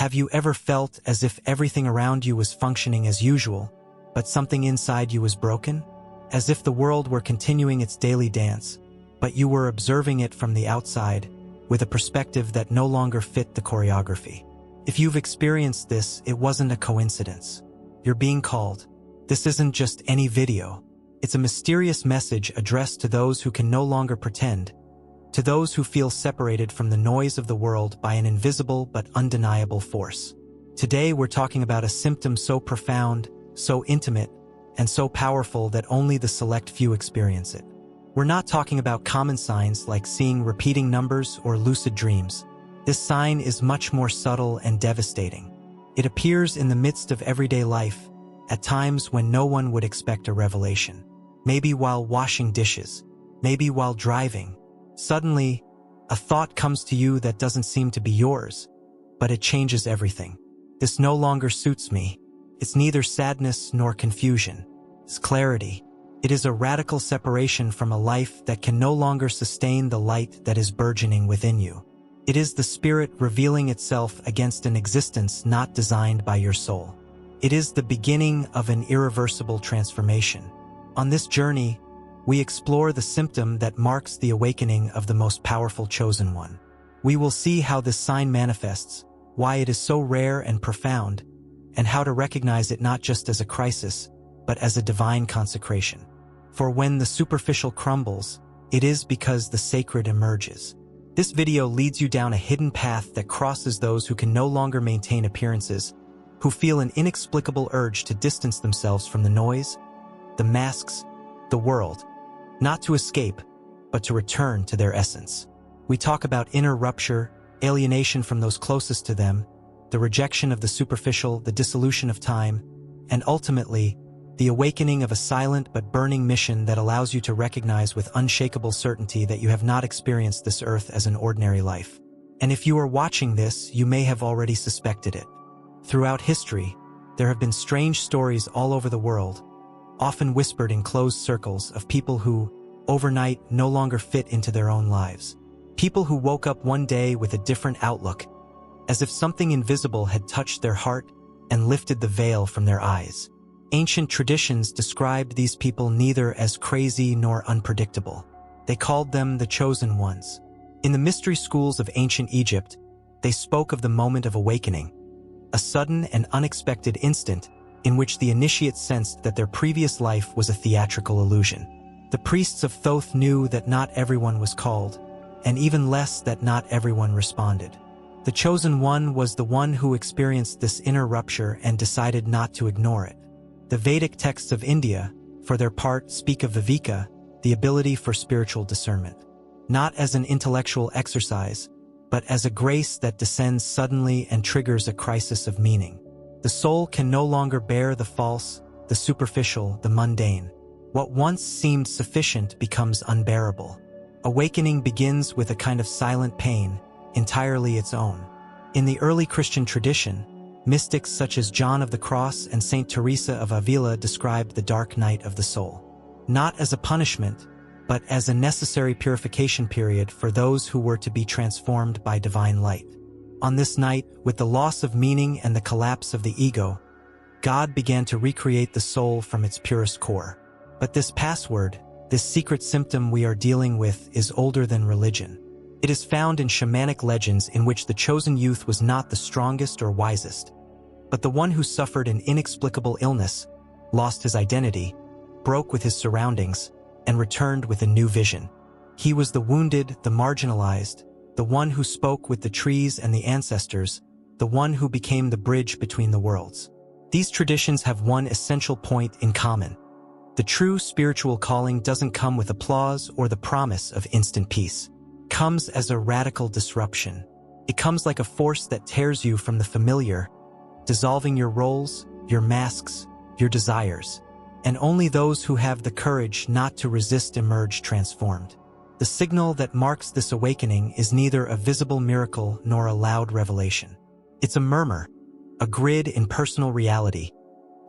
Have you ever felt as if everything around you was functioning as usual, but something inside you was broken? As if the world were continuing its daily dance, but you were observing it from the outside, with a perspective that no longer fit the choreography. If you've experienced this, it wasn't a coincidence. You're being called. This isn't just any video. It's a mysterious message addressed to those who can no longer pretend, to those who feel separated from the noise of the world by an invisible but undeniable force. Today we're talking about a symptom so profound, so intimate, and so powerful that only the select few experience it. We're not talking about common signs like seeing repeating numbers or lucid dreams. This sign is much more subtle and devastating. It appears in the midst of everyday life, at times when no one would expect a revelation. Maybe while washing dishes, maybe while driving. Suddenly, a thought comes to you that doesn't seem to be yours, but it changes everything. This no longer suits me. It's neither sadness nor confusion. It's clarity. It is a radical separation from a life that can no longer sustain the light that is burgeoning within you. It is the spirit revealing itself against an existence not designed by your soul. It is the beginning of an irreversible transformation. On this journey, we explore the symptom that marks the awakening of the most powerful chosen one. We will see how this sign manifests, why it is so rare and profound, and how to recognize it not just as a crisis, but as a divine consecration. For when the superficial crumbles, it is because the sacred emerges. This video leads you down a hidden path that crosses those who can no longer maintain appearances, who feel an inexplicable urge to distance themselves from the noise, the masks, the world, not to escape, but to return to their essence. We talk about inner rupture, alienation from those closest to them, the rejection of the superficial, the dissolution of time, and ultimately, the awakening of a silent but burning mission that allows you to recognize with unshakable certainty that you have not experienced this earth as an ordinary life. And if you are watching this, you may have already suspected it. Throughout history, there have been strange stories all over the world, often whispered in closed circles, of people who, overnight, no longer fit into their own lives. People who woke up one day with a different outlook, as if something invisible had touched their heart and lifted the veil from their eyes. Ancient traditions described these people neither as crazy nor unpredictable. They called them the chosen ones. In the mystery schools of ancient Egypt, they spoke of the moment of awakening, a sudden and unexpected instant in which the initiate sensed that their previous life was a theatrical illusion. The priests of Thoth knew that not everyone was called, and even less that not everyone responded. The chosen one was the one who experienced this inner rupture and decided not to ignore it. The Vedic texts of India, for their part, speak of viveka, the ability for spiritual discernment, not as an intellectual exercise, but as a grace that descends suddenly and triggers a crisis of meaning. The soul can no longer bear the false, the superficial, the mundane. What once seemed sufficient becomes unbearable. Awakening begins with a kind of silent pain, entirely its own. In the early Christian tradition, mystics such as John of the Cross and Saint Teresa of Avila described the dark night of the soul, not as a punishment, but as a necessary purification period for those who were to be transformed by divine light. On this night, with the loss of meaning and the collapse of the ego, God began to recreate the soul from its purest core. But this password, this secret symptom we are dealing with, is older than religion. It is found in shamanic legends in which the chosen youth was not the strongest or wisest, but the one who suffered an inexplicable illness, lost his identity, broke with his surroundings, and returned with a new vision. He was the wounded, the marginalized, the one who spoke with the trees and the ancestors, the one who became the bridge between the worlds. These traditions have one essential point in common. The true spiritual calling doesn't come with applause or the promise of instant peace. It comes as a radical disruption. It comes like a force that tears you from the familiar, dissolving your roles, your masks, your desires. And only those who have the courage not to resist emerge transformed. The signal that marks this awakening is neither a visible miracle nor a loud revelation. It's a murmur, a grid in personal reality,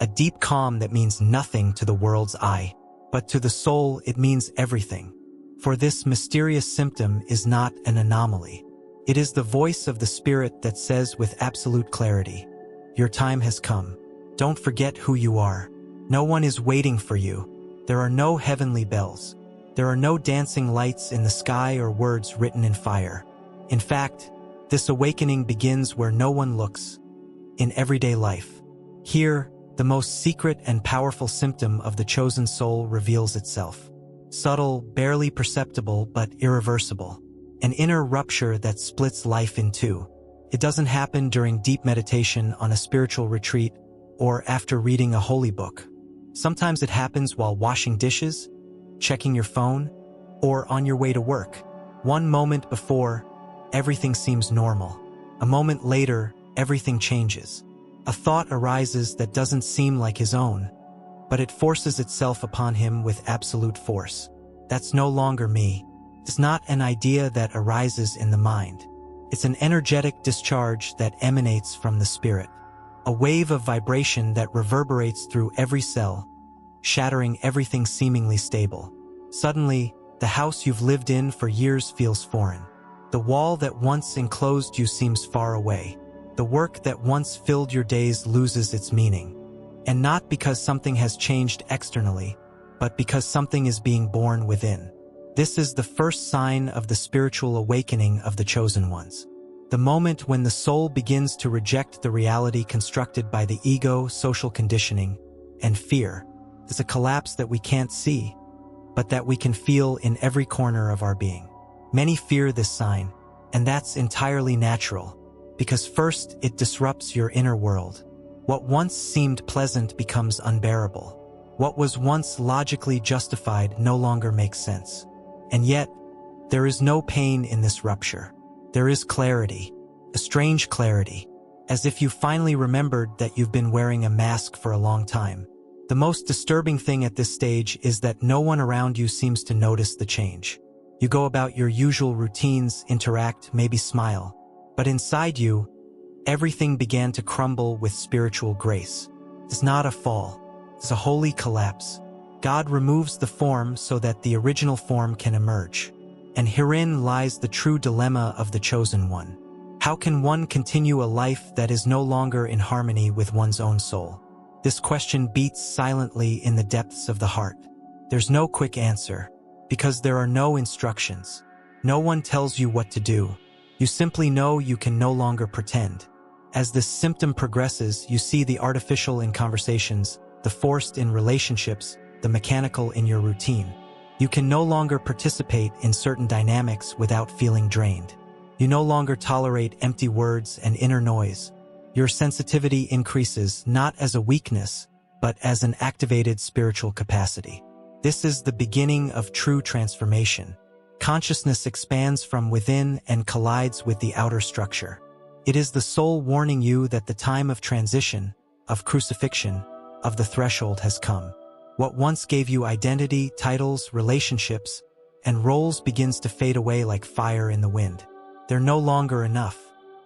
a deep calm that means nothing to the world's eye, but to the soul it means everything. For this mysterious symptom is not an anomaly. It is the voice of the Spirit that says with absolute clarity, "Your time has come. Don't forget who you are. No one is waiting for you. There are no heavenly bells. There are no dancing lights in the sky or words written in fire." In fact, this awakening begins where no one looks, in everyday life. Here, the most secret and powerful symptom of the chosen soul reveals itself. Subtle, barely perceptible, but irreversible. An inner rupture that splits life in two. It doesn't happen during deep meditation on a spiritual retreat or after reading a holy book. Sometimes it happens while washing dishes, checking your phone, or on your way to work. One moment before, everything seems normal. A moment later, everything changes. A thought arises that doesn't seem like his own, but it forces itself upon him with absolute force. That's no longer me. It's not an idea that arises in the mind. It's an energetic discharge that emanates from the spirit. A wave of vibration that reverberates through every cell, shattering everything seemingly stable. Suddenly, the house you've lived in for years feels foreign. The wall that once enclosed you seems far away. The work that once filled your days loses its meaning. And not because something has changed externally, but because something is being born within. This is the first sign of the spiritual awakening of the chosen ones. The moment when the soul begins to reject the reality constructed by the ego, social conditioning, and fear. Is a collapse that we can't see, but that we can feel in every corner of our being. Many fear this sign, and that's entirely natural, because first it disrupts your inner world. What once seemed pleasant becomes unbearable. What was once logically justified no longer makes sense. And yet, there is no pain in this rupture. There is clarity, a strange clarity, as if you finally remembered that you've been wearing a mask for a long time. The most disturbing thing at this stage is that no one around you seems to notice the change. You go about your usual routines, interact, maybe smile. But inside you, everything began to crumble with spiritual grace. It's not a fall. It's a holy collapse. God removes the form so that the original form can emerge. And herein lies the true dilemma of the chosen one. How can one continue a life that is no longer in harmony with one's own soul? This question beats silently in the depths of the heart. There's no quick answer, because there are no instructions. No one tells you what to do. You simply know you can no longer pretend. As this symptom progresses, you see the artificial in conversations, the forced in relationships, the mechanical in your routine. You can no longer participate in certain dynamics without feeling drained. You no longer tolerate empty words and inner noise. Your sensitivity increases not as a weakness, but as an activated spiritual capacity. This is the beginning of true transformation. Consciousness expands from within and collides with the outer structure. It is the soul warning you that the time of transition, of crucifixion, of the threshold has come. What once gave you identity, titles, relationships, and roles begins to fade away like fire in the wind. They're no longer enough.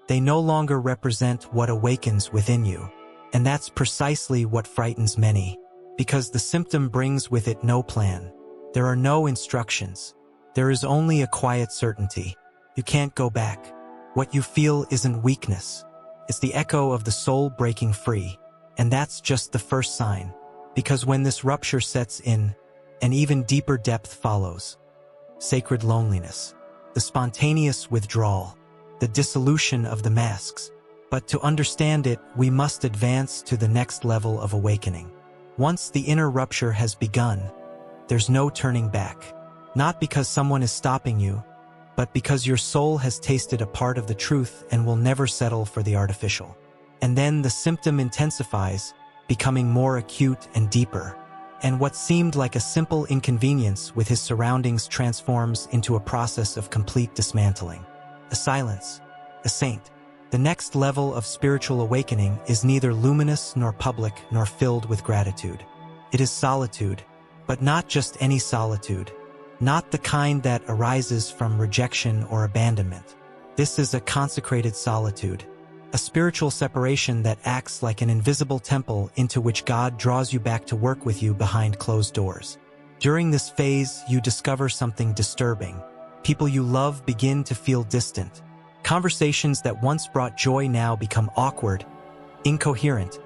They no longer represent what awakens within you. And that's precisely what frightens many, because the symptom brings with it no plan. There are no instructions. There is only a quiet certainty. You can't go back. What you feel isn't weakness. It's the echo of the soul breaking free. And that's just the first sign. Because when this rupture sets in, an even deeper depth follows. Sacred loneliness. The spontaneous withdrawal. The dissolution of the masks. But to understand it, we must advance to the next level of awakening. Once the inner rupture has begun, there's no turning back. Not because someone is stopping you, but because your soul has tasted a part of the truth and will never settle for the artificial. And then the symptom intensifies, becoming more acute and deeper. And what seemed like a simple inconvenience with his surroundings transforms into a process of complete dismantling. A silence, a saint. The next level of spiritual awakening is neither luminous nor public nor filled with gratitude. It is solitude, but not just any solitude. Not the kind that arises from rejection or abandonment. This is a consecrated solitude, a spiritual separation that acts like an invisible temple into which God draws you back to work with you behind closed doors. During this phase, you discover something disturbing. People you love begin to feel distant. Conversations that once brought joy now become awkward, incoherent,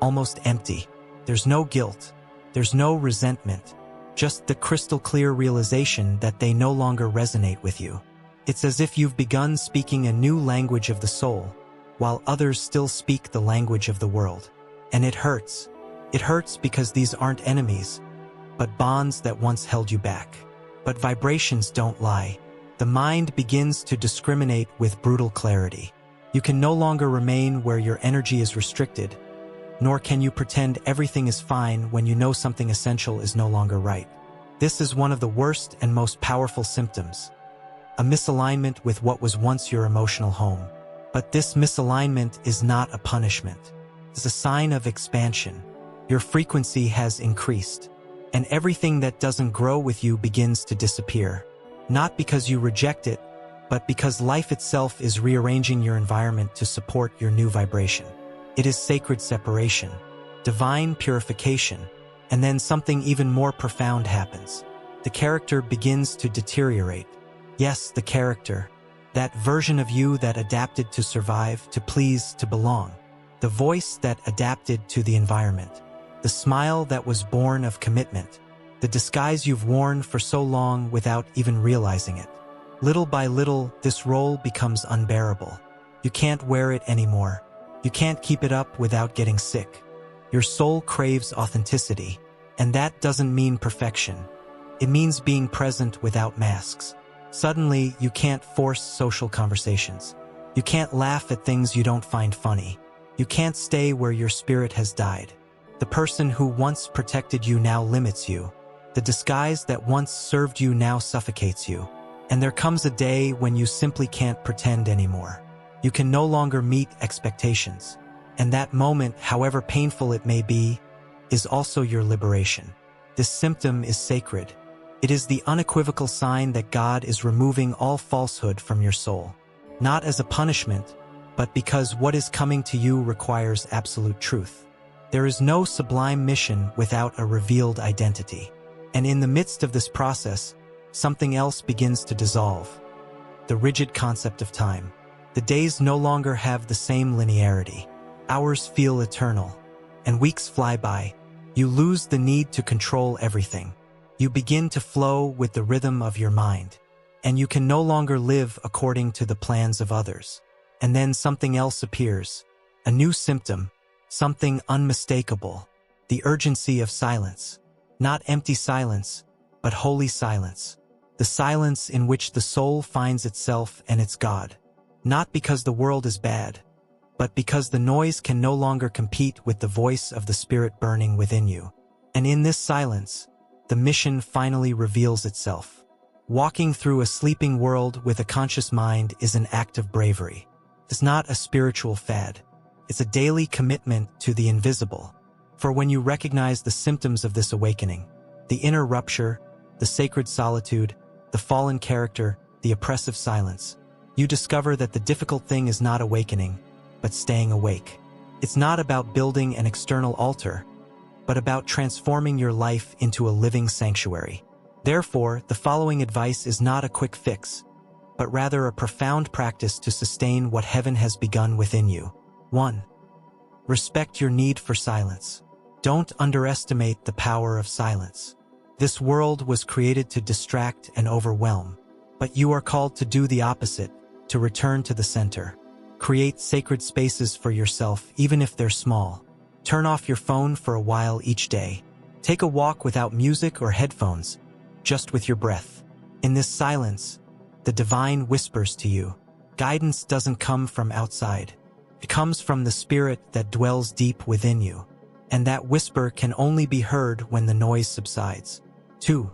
almost empty. There's no guilt. There's no resentment. Just the crystal clear realization that they no longer resonate with you. It's as if you've begun speaking a new language of the soul, while others still speak the language of the world. And it hurts. It hurts because these aren't enemies, but bonds that once held you back. But vibrations don't lie. The mind begins to discriminate with brutal clarity. You can no longer remain where your energy is restricted, nor can you pretend everything is fine when you know something essential is no longer right. This is one of the worst and most powerful symptoms. A misalignment with what was once your emotional home. But this misalignment is not a punishment. It's a sign of expansion. Your frequency has increased, and everything that doesn't grow with you begins to disappear. Not because you reject it, but because life itself is rearranging your environment to support your new vibration. It is sacred separation, divine purification, and then something even more profound happens. The character begins to deteriorate. Yes, the character. That version of you that adapted to survive, to please, to belong. The voice that adapted to the environment. The smile that was born of commitment. The disguise you've worn for so long without even realizing it. Little by little, this role becomes unbearable. You can't wear it anymore. You can't keep it up without getting sick. Your soul craves authenticity, and that doesn't mean perfection. It means being present without masks. Suddenly, you can't force social conversations. You can't laugh at things you don't find funny. You can't stay where your spirit has died. The person who once protected you now limits you. The disguise that once served you now suffocates you. And there comes a day when you simply can't pretend anymore. You can no longer meet expectations. And that moment, however painful it may be, is also your liberation. This symptom is sacred. It is the unequivocal sign that God is removing all falsehood from your soul. Not as a punishment, but because what is coming to you requires absolute truth. There is no sublime mission without a revealed identity. And in the midst of this process, something else begins to dissolve. The rigid concept of time. The days no longer have the same linearity. Hours feel eternal, and weeks fly by. You lose the need to control everything. You begin to flow with the rhythm of your mind, and you can no longer live according to the plans of others. And then something else appears, a new symptom, something unmistakable, the urgency of silence. Not empty silence, but holy silence. The silence in which the soul finds itself and its God. Not because the world is bad, but because the noise can no longer compete with the voice of the spirit burning within you. And in this silence, the mission finally reveals itself. Walking through a sleeping world with a conscious mind is an act of bravery. It's not a spiritual fad. It's a daily commitment to the invisible. For when you recognize the symptoms of this awakening, the inner rupture, the sacred solitude, the fallen character, the oppressive silence, you discover that the difficult thing is not awakening, but staying awake. It's not about building an external altar, but about transforming your life into a living sanctuary. Therefore, the following advice is not a quick fix, but rather a profound practice to sustain what heaven has begun within you. 1. Respect your need for silence. Don't underestimate the power of silence. This world was created to distract and overwhelm, but you are called to do the opposite, to return to the center. Create sacred spaces for yourself, even if they're small. Turn off your phone for a while each day. Take a walk without music or headphones, just with your breath. In this silence, the divine whispers to you. Guidance doesn't come from outside. It comes from the spirit that dwells deep within you. And that whisper can only be heard when the noise subsides. 2.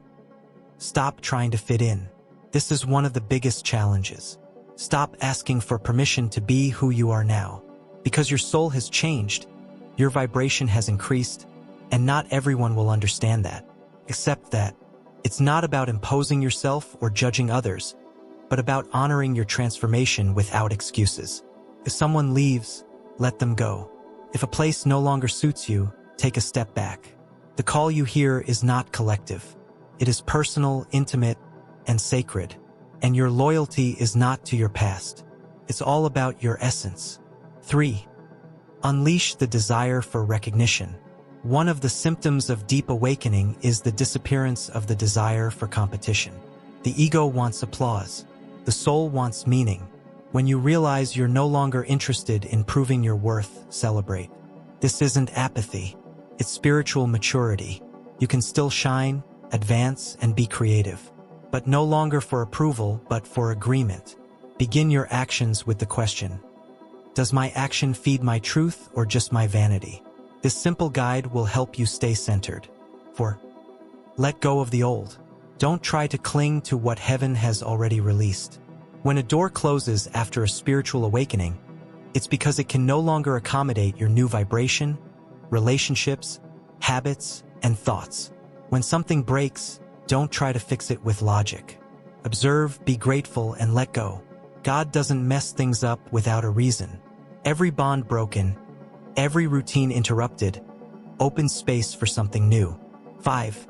Stop trying to fit in. This is one of the biggest challenges. Stop asking for permission to be who you are now. Because your soul has changed, your vibration has increased, and not everyone will understand that. Accept that. It's not about imposing yourself or judging others, but about honoring your transformation without excuses. If someone leaves, let them go. If a place no longer suits you, take a step back. The call you hear is not collective. It is personal, intimate, and sacred. And your loyalty is not to your past. It's all about your essence. 3. Unleash the desire for recognition. One of the symptoms of deep awakening is the disappearance of the desire for competition. The ego wants applause. The soul wants meaning. When you realize you're no longer interested in proving your worth, celebrate. This isn't apathy. It's spiritual maturity. You can still shine, advance, and be creative. But no longer for approval, but for agreement. Begin your actions with the question, does my action feed my truth or just my vanity? This simple guide will help you stay centered. 4. Let go of the old. Don't try to cling to what heaven has already released. When a door closes after a spiritual awakening, it's because it can no longer accommodate your new vibration, relationships, habits, and thoughts. When something breaks, don't try to fix it with logic. Observe, be grateful, and let go. God doesn't mess things up without a reason. Every bond broken, every routine interrupted, opens space for something new. 5.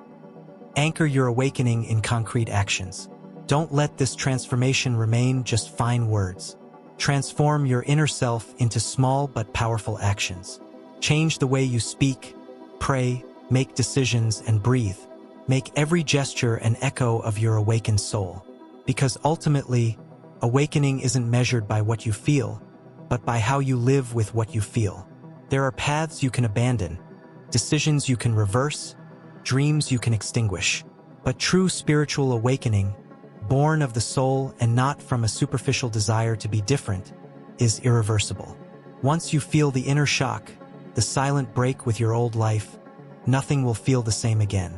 Anchor your awakening in concrete actions. Don't let this transformation remain just fine words. Transform your inner self into small but powerful actions. Change the way you speak, pray, make decisions, and breathe. Make every gesture an echo of your awakened soul. Because ultimately, awakening isn't measured by what you feel, but by how you live with what you feel. There are paths you can abandon, decisions you can reverse, dreams you can extinguish. But true spiritual awakening, born of the soul and not from a superficial desire to be different, is irreversible. Once you feel the inner shock, the silent break with your old life, nothing will feel the same again.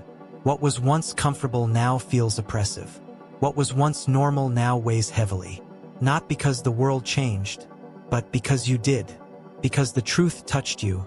What was once comfortable now feels oppressive. What was once normal now weighs heavily. Not because the world changed, but because you did. Because the truth touched you,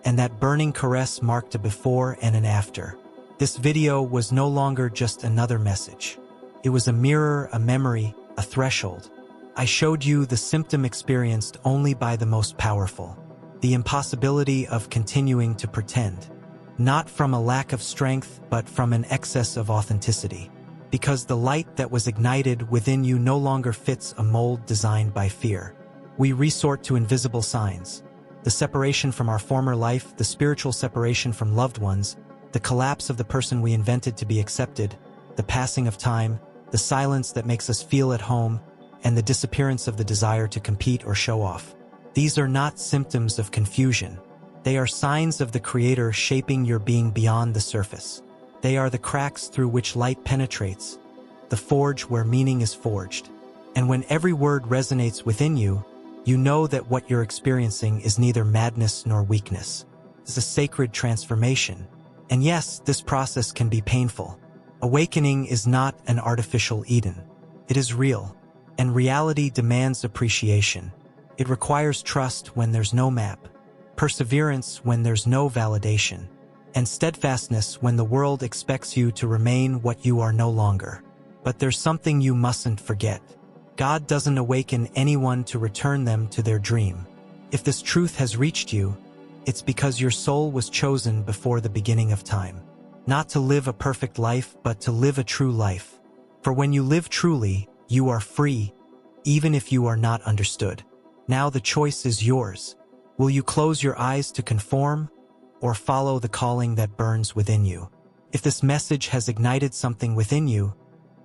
and that burning caress marked a before and an after. This video was no longer just another message. It was a mirror, a memory, a threshold. I showed you the symptom experienced only by the most powerful. The impossibility of continuing to pretend. Not from a lack of strength, but from an excess of authenticity. Because the light that was ignited within you no longer fits a mold designed by fear. We resort to invisible signs. The separation from our former life, the spiritual separation from loved ones, the collapse of the person we invented to be accepted, the passing of time, the silence that makes us feel at home, and the disappearance of the desire to compete or show off. These are not symptoms of confusion. They are signs of the Creator shaping your being beyond the surface. They are the cracks through which light penetrates, the forge where meaning is forged. And when every word resonates within you, you know that what you're experiencing is neither madness nor weakness. It's a sacred transformation. And yes, this process can be painful. Awakening is not an artificial Eden. It is real, and reality demands appreciation. It requires trust when there's no map, perseverance when there's no validation, and steadfastness when the world expects you to remain what you are no longer. But there's something you mustn't forget. God doesn't awaken anyone to return them to their dream. If this truth has reached you, it's because your soul was chosen before the beginning of time. Not to live a perfect life, but to live a true life. For when you live truly, you are free, even if you are not understood. Now the choice is yours. Will you close your eyes to conform, or follow the calling that burns within you? If this message has ignited something within you,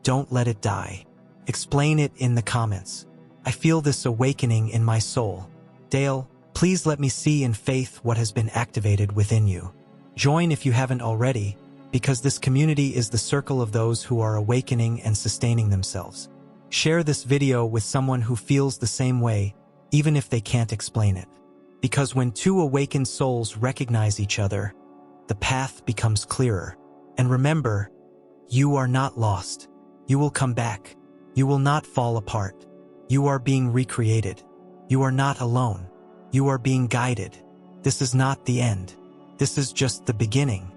don't let it die. Explain it in the comments. I feel this awakening in my soul. Dale, please let me see in faith what has been activated within you. Join if you haven't already, because this community is the circle of those who are awakening and sustaining themselves. Share this video with someone who feels the same way, even if they can't explain it. Because when two awakened souls recognize each other, the path becomes clearer. And remember, you are not lost. You will come back. You will not fall apart. You are being recreated. You are not alone. You are being guided. This is not the end. This is just the beginning.